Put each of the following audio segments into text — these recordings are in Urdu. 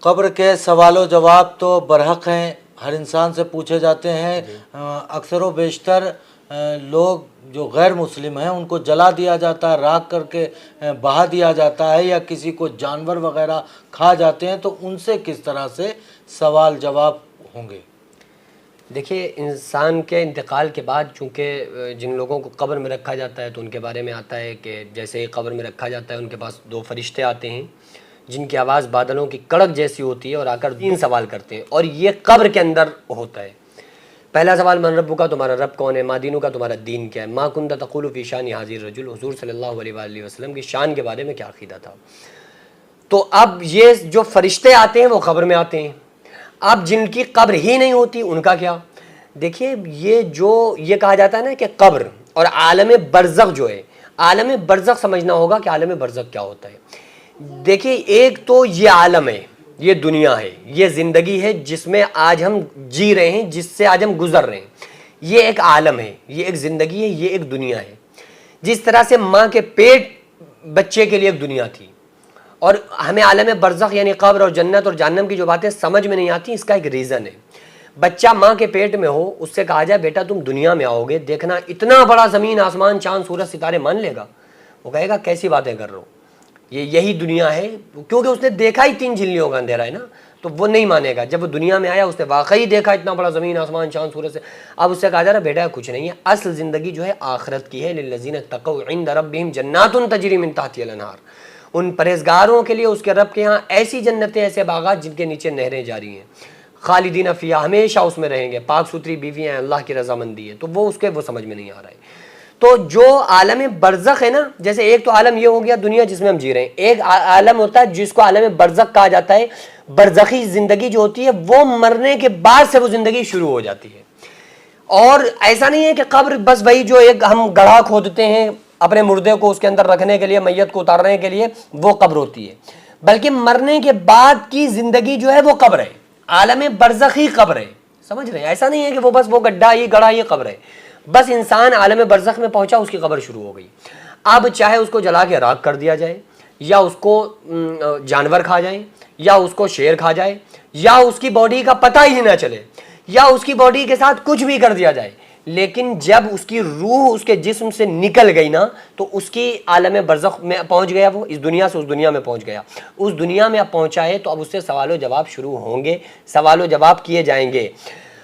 قبر کے سوال و جواب تو برحق ہیں، ہر انسان سے پوچھے جاتے ہیں۔ اکثر و بیشتر لوگ جو غیر مسلم ہیں ان کو جلا دیا جاتا ہے، راکھ کر کے بہا دیا جاتا ہے، یا کسی کو جانور وغیرہ کھا جاتے ہیں، تو ان سے کس طرح سے سوال جواب ہوں گے؟ دیکھیے، انسان کے انتقال کے بعد چونکہ جن لوگوں کو قبر میں رکھا جاتا ہے تو ان کے بارے میں آتا ہے کہ جیسے ہی قبر میں رکھا جاتا ہے ان کے پاس دو فرشتے آتے ہیں جن کی آواز بادلوں کی کڑک جیسی ہوتی ہے، اور آ کر 3 سوال کرتے ہیں، اور یہ قبر کے اندر ہوتا ہے۔ پہلا سوال، من ربک کا، تمہارا رب کون ہے؟ ما دینک کا، تمہارا دین کیا ہے؟ ما کنت تقول فی شان حاضر الرجل، حضور صلی اللہ علیہ وآلہ وسلم کی شان کے بارے میں کیا عقیدہ تھا؟ تو اب یہ جو فرشتے آتے ہیں وہ قبر میں آتے ہیں۔ اب جن کی قبر ہی نہیں ہوتی ان کا کیا؟ دیکھیے، یہ کہا جاتا ہے نا کہ قبر اور عالم برزخ جو ہے، عالم برزخ سمجھنا ہوگا کہ عالم برزخ کیا ہوتا ہے۔ دیکھیے، ایک تو یہ عالم ہے، یہ دنیا ہے، یہ زندگی ہے جس میں آج ہم جی رہے ہیں، جس سے آج ہم گزر رہے ہیں، یہ ایک عالم ہے، یہ ایک زندگی ہے، یہ ایک دنیا ہے۔ جس طرح سے ماں کے پیٹ بچے کے لیے ایک دنیا تھی، اور ہمیں عالم برزخ یعنی قبر اور جنت اور جہنم کی جو باتیں سمجھ میں نہیں آتی، اس کا ایک ریزن ہے۔ بچہ ماں کے پیٹ میں ہو، اس سے کہا جائے بیٹا تم دنیا میں آؤ گے، دیکھنا اتنا بڑا زمین آسمان چاند سورج ستارے، مان لے گا؟ وہ کہے گا کیسی باتیں کر رہے ہو، یہی دنیا ہے، کیونکہ اس نے دیکھا ہی 3 جھلیوں کا اندھیرا ہے نا، تو وہ نہیں مانے گا۔ جب وہ دنیا میں آیا اس نے واقعی دیکھا اتنا بڑا زمین آسمان چاند سورج سے، اب اس سے کہا جا رہا بیٹا کچھ نہیں ہے، اصل زندگی جو ہے آخرت کی ہے۔ للذین اتقوا عند ربہم جنات تجری من تحتها الانہار، ان پرہیزگاروں کے لیے اس کے رب کے ہاں ایسی جنتیں، ایسے باغات جن کے نیچے نہریں جاری ہیں، خالدین فیہا، ہمیشہ اس میں رہیں گے، پاک ستھری بیویاں ہیں، اللہ کی رضامندی ہے۔ تو وہ اس کے وہ سمجھ میں نہیں آ رہا ہے۔ تو جو عالم برزخ ہے نا، جیسے ایک تو عالم یہ ہو گیا دنیا جس میں ہم جی رہے ہیں، ایک عالم ہوتا ہے جس کو عالم برزخ کہا جاتا ہے۔ برزخی زندگی جو ہوتی ہے وہ مرنے کے بعد سے وہ زندگی شروع ہو جاتی ہے، اور ایسا نہیں ہے کہ قبر بس وہی جو ایک ہم گڑھا کھودتے ہیں اپنے مردے کو اس کے اندر رکھنے کے لیے، میت کو اتارنے کے لیے، وہ قبر ہوتی ہے، بلکہ مرنے کے بعد کی زندگی جو ہے وہ قبر ہے، عالم برزخی قبر ہے، سمجھ رہے ہیں؟ ایسا نہیں ہے کہ وہ بس وہ گڈھا ہی گڑھا ہی قبر ہے، بس انسان عالم برزخ میں پہنچا اس کی قبر شروع ہو گئی۔ اب چاہے اس کو جلا کے راکھ کر دیا جائے، یا اس کو جانور کھا جائیں، یا اس کو شیر کھا جائے، یا اس کی باڈی کا پتہ ہی نہ چلے، یا اس کی باڈی کے ساتھ کچھ بھی کر دیا جائے، لیکن جب اس کی روح اس کے جسم سے نکل گئی نا، تو اس کی عالم برزخ میں پہنچ گیا، وہ اس دنیا سے اس دنیا میں پہنچ گیا، اس دنیا میں اب پہنچا ہے، تو اب اس سے سوال و جواب شروع ہوں گے، سوال و جواب کیے جائیں گے۔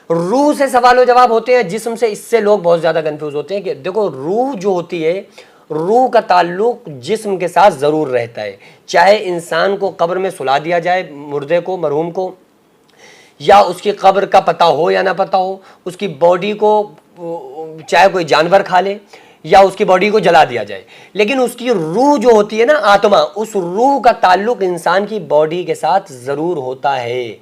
روح سے سوال و جواب ہوتے ہیں، جسم سے اس سے لوگ بہت زیادہ کنفیوز ہوتے ہیں کہ دیکھو روح جو ہوتی ہے، روح کا تعلق جسم کے ساتھ ضرور رہتا ہے، چاہے انسان کو قبر میں سلا دیا جائے، مردے کو، مرحوم کو، یا اس کی قبر کا پتہ ہو یا نہ پتہ ہو، اس کی باڈی کو چاہے کوئی جانور کھا لے یا اس کی باڈی کو جلا دیا جائے، لیکن اس کی روح جو ہوتی ہے نا، آتما، اس روح کا تعلق انسان کی باڈی کے ساتھ ضرور ہوتا ہے۔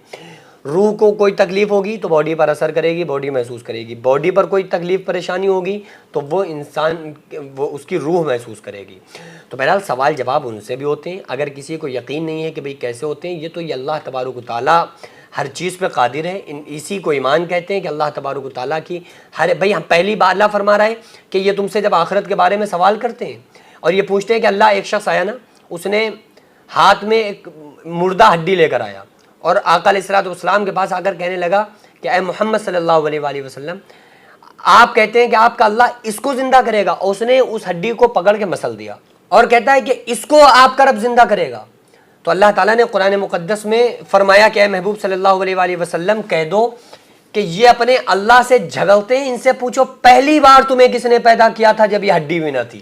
روح کو کوئی تکلیف ہوگی تو باڈی پر اثر کرے گی، باڈی محسوس کرے گی، باڈی پر کوئی تکلیف پریشانی ہوگی تو وہ انسان اس کی روح محسوس کرے گی۔ تو بہرحال سوال جواب ان سے بھی ہوتے ہیں۔ اگر کسی کو یقین نہیں ہے کہ بھئی کیسے ہوتے ہیں، یہ تو یہ اللہ تبارک و تعالیٰ ہر چیز پہ قادر ہے، اسی کو ایمان کہتے ہیں کہ اللہ تبارک و تعالیٰ کی بھئی ہم پہلی بار اللہ فرما رہا ہے کہ یہ تم سے جب آخرت کے بارے میں سوال کرتے ہیں اور یہ پوچھتے ہیں کہ اللہ، ایک شخص آیا نا، اس نے ہاتھ میں ایک مردہ ہڈی لے کر آیا، اور آقا علیہ الصلوۃ والسلام کے پاس آ کر کہنے لگا کہ اے محمد صلی اللہ علیہ وآلہ وسلم، آپ کہتے ہیں کہ آپ کا اللہ اس کو زندہ کرے گا، اور اس نے اس ہڈی کو پکڑ کے مسل دیا اور کہتا ہے کہ اس کو آپ کا رب زندہ کرے گا۔ تو اللہ تعالیٰ نے قرآن مقدس میں فرمایا کہ اے محبوب صلی اللہ علیہ وآلہ وسلم کہہ دو کہ یہ اپنے اللہ سے جھگڑتے ہیں، ان سے پوچھو پہلی بار تمہیں کس نے پیدا کیا تھا جب یہ ہڈی بھی نہ تھی؟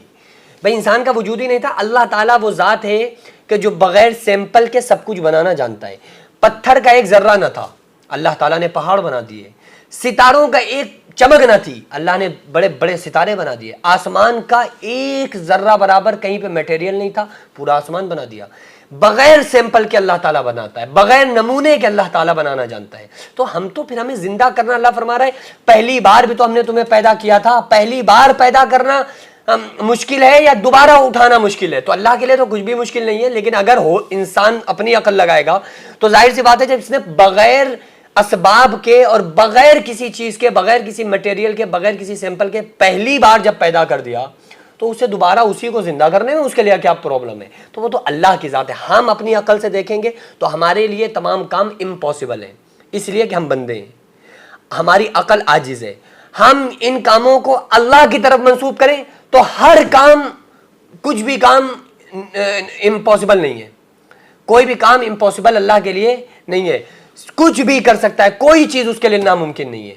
بھئی انسان کا وجود ہی نہیں تھا۔ اللہ تعالیٰ وہ ذات ہے کہ جو بغیر سیمپل کے سب کچھ بنانا جانتا ہے۔ پتھر کا ایک ذرہ نہ تھا، اللہ تعالیٰ نے پہاڑ بنا دیے۔ ستاروں کا ایک چمک نہ تھی، اللہ نے بڑے بڑے ستارے بنا دیے۔ آسمان کا ایک ذرہ برابر کہیں پہ میٹیریل نہیں تھا، پورا آسمان بنا دیا۔ بغیر سیمپل کے اللہ تعالیٰ بناتا ہے، بغیر نمونے کے اللہ تعالیٰ بنانا جانتا ہے۔ تو ہم تو پھر ہمیں زندہ کرنا، اللہ فرما رہا ہے پہلی بار بھی تو ہم نے تمہیں پیدا کیا تھا، پہلی بار پیدا کرنا مشکل ہے یا دوبارہ اٹھانا مشکل ہے؟ تو اللہ کے لیے تو کچھ بھی مشکل نہیں ہے، لیکن اگر انسان اپنی عقل لگائے گا تو ظاہر سی بات ہے جب اس نے بغیر اسباب کے اور بغیر کسی چیز کے، بغیر کسی مٹیریل کے، بغیر کسی سیمپل کے پہلی بار جب پیدا کر دیا تو اسے دوبارہ اسی کو زندہ کرنے میں اس کے لیے کیا پرابلم ہے؟ تو وہ تو اللہ کی ذات ہے. ہم اپنی عقل سے دیکھیں گے تو ہمارے لیے تمام کام امپاسبل ہیں، اس لیے کہ ہم بندے ہیں، ہماری عقل عاجز ہے. ہم ان کاموں کو اللہ کی طرف منسوب کریں تو ہر کام، کچھ بھی کام امپاسبل نہیں ہے. کوئی بھی کام امپاسبل اللہ کے لیے نہیں ہے. کچھ بھی کر سکتا ہے، کوئی چیز اس کے لیے ناممکن نہیں ہے.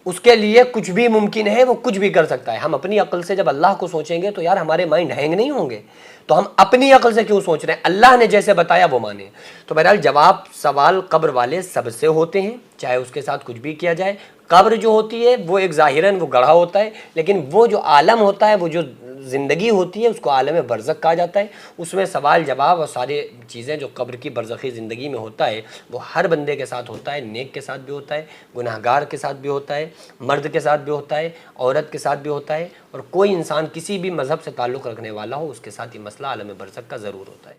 اس کے لیے کچھ بھی ممکن ہے، وہ کچھ بھی کر سکتا ہے. ہم اپنی عقل سے جب اللہ کو سوچیں گے تو یار ہمارے مائنڈ ہینگ نہیں ہوں گے. تو ہم اپنی عقل سے کیوں سوچ رہے ہیں؟ اللہ نے جیسے بتایا وہ مانیں. تو بہرحال جواب سوال قبر والے سب سے ہوتے ہیں، چاہے اس کے ساتھ کچھ بھی کیا جائے. قبر جو ہوتی ہے وہ ایک ظاہراً وہ گڑھا ہوتا ہے، لیکن وہ جو عالم ہوتا ہے، وہ جو زندگی ہوتی ہے، اس کو عالم برزخ کہا جاتا ہے. اس میں سوال جواب اور سارے چیزیں جو قبر کی برزخی زندگی میں ہوتا ہے وہ ہر بندے کے ساتھ ہوتا ہے. نیک کے ساتھ بھی ہوتا ہے، گناہگار کے ساتھ بھی ہوتا ہے، مرد کے ساتھ بھی ہوتا ہے، عورت کے ساتھ بھی ہوتا ہے. اور کوئی انسان کسی بھی مذہب سے تعلق رکھنے والا ہو، اس کے ساتھ یہ مسئلہ عالم برزخ کا ضرور ہوتا ہے.